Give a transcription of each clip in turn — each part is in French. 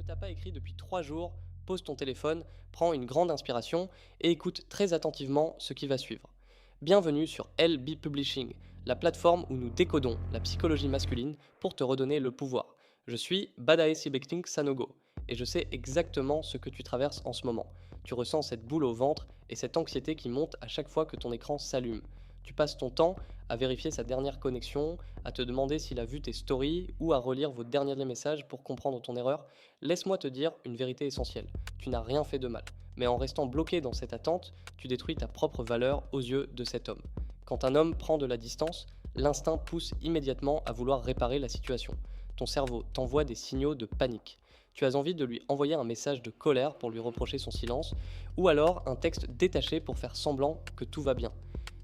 t'a pas écrit depuis 3 jours, pose ton téléphone, prends une grande inspiration et écoute très attentivement ce qui va suivre. Bienvenue sur LB Publishing, la plateforme où nous décodons la psychologie masculine pour te redonner le pouvoir. Je suis Badae Sibekting Sanogo et je sais exactement ce que tu traverses en ce moment. Tu ressens cette boule au ventre et cette anxiété qui monte à chaque fois que ton écran s'allume. Tu passes ton temps à vérifier sa dernière connexion, à te demander s'il a vu tes stories ou à relire vos derniers messages pour comprendre ton erreur. Laisse-moi te dire une vérité essentielle. Tu n'as rien fait de mal. Mais en restant bloqué dans cette attente, tu détruis ta propre valeur aux yeux de cet homme. Quand un homme prend de la distance, l'instinct pousse immédiatement à vouloir réparer la situation. Ton cerveau t'envoie des signaux de panique. Tu as envie de lui envoyer un message de colère pour lui reprocher son silence, ou alors un texte détaché pour faire semblant que tout va bien.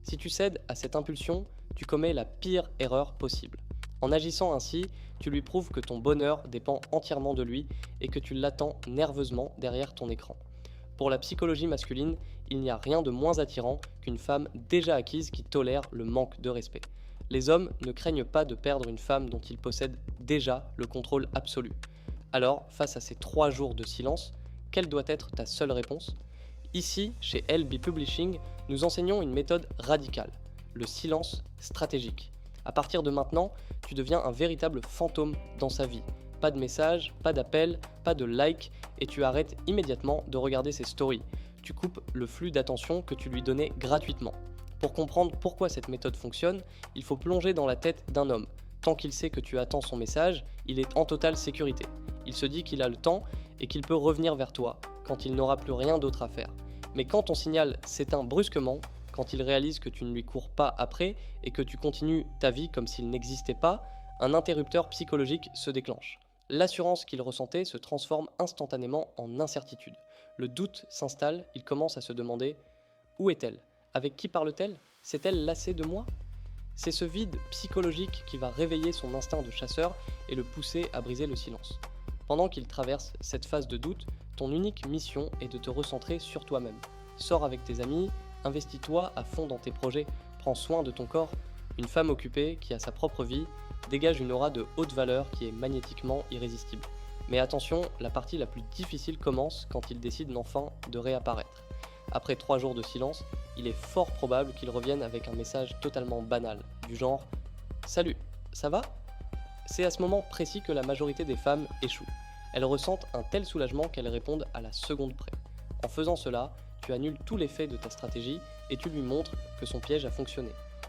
Si tu cèdes à cette impulsion, tu commets la pire erreur possible. En agissant ainsi, tu lui prouves que ton bonheur dépend entièrement de lui et que tu l'attends nerveusement derrière ton écran. Pour la psychologie masculine, il n'y a rien de moins attirant qu'une femme déjà acquise qui tolère le manque de respect. Les hommes ne craignent pas de perdre une femme dont ils possèdent déjà le contrôle absolu. Alors, face à ces 3 jours de silence, quelle doit être ta seule réponse ? Ici, chez LB Publishing, nous enseignons une méthode radicale, le silence stratégique. À partir de maintenant, tu deviens un véritable fantôme dans sa vie. Pas de messages, pas d'appels, pas de likes, et tu arrêtes immédiatement de regarder ses stories. Tu coupes le flux d'attention que tu lui donnais gratuitement. Pour comprendre pourquoi cette méthode fonctionne, il faut plonger dans la tête d'un homme. Tant qu'il sait que tu attends son message, il est en totale sécurité. Il se dit qu'il a le temps et qu'il peut revenir vers toi quand il n'aura plus rien d'autre à faire. Mais quand ton signal s'éteint brusquement, quand il réalise que tu ne lui cours pas après et que tu continues ta vie comme s'il n'existait pas, un interrupteur psychologique se déclenche. L'assurance qu'il ressentait se transforme instantanément en incertitude. Le doute s'installe, il commence à se demander « Où est-elle ? Avec qui parle-t-elle ? S'est-elle lassée de moi ?» C'est ce vide psychologique qui va réveiller son instinct de chasseur et le pousser à briser le silence. Pendant qu'il traverse cette phase de doute, ton unique mission est de te recentrer sur toi-même. Sors avec tes amis, investis-toi à fond dans tes projets, prends soin de ton corps. Une femme occupée, qui a sa propre vie, dégage une aura de haute valeur qui est magnétiquement irrésistible. Mais attention, la partie la plus difficile commence quand il décide enfin de réapparaître. Après 3 jours de silence, il est fort probable qu'il revienne avec un message totalement banal, du genre « Salut, ça va ?» C'est à ce moment précis que la majorité des femmes échouent. Elles ressentent un tel soulagement qu'elles répondent à la seconde près. En faisant cela, tu annules tout l'effet de ta stratégie et tu lui montres que son piège a fonctionné.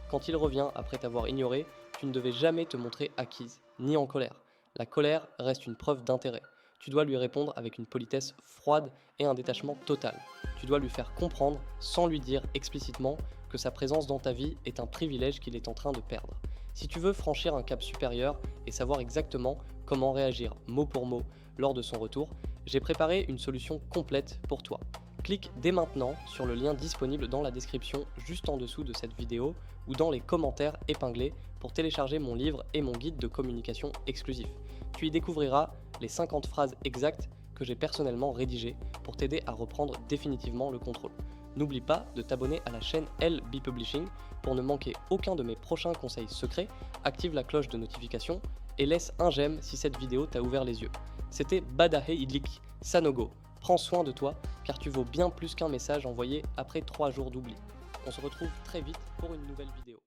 Quand il revient après t'avoir ignoré, tu ne devais jamais te montrer acquise, ni en colère. La colère reste une preuve d'intérêt. Tu dois lui répondre avec une politesse froide et un détachement total. Tu dois lui faire comprendre, sans lui dire explicitement, que sa présence dans ta vie est un privilège qu'il est en train de perdre. Si tu veux franchir un cap supérieur et savoir exactement comment réagir mot pour mot lors de son retour, j'ai préparé une solution complète pour toi. Clique dès maintenant sur le lien disponible dans la description juste en dessous de cette vidéo ou dans les commentaires épinglés pour télécharger mon livre et mon guide de communication exclusif. Tu y découvriras les 50 phrases exactes que j'ai personnellement rédigées pour t'aider à reprendre définitivement le contrôle. N'oublie pas de t'abonner à la chaîne LB Publishing pour ne manquer aucun de mes prochains conseils secrets, active la cloche de notification et laisse un j'aime si cette vidéo t'a ouvert les yeux. C'était Badae Idlik Sanogo. Prends soin de toi car tu vaux bien plus qu'un message envoyé après 3 jours d'oubli. On se retrouve très vite pour une nouvelle vidéo.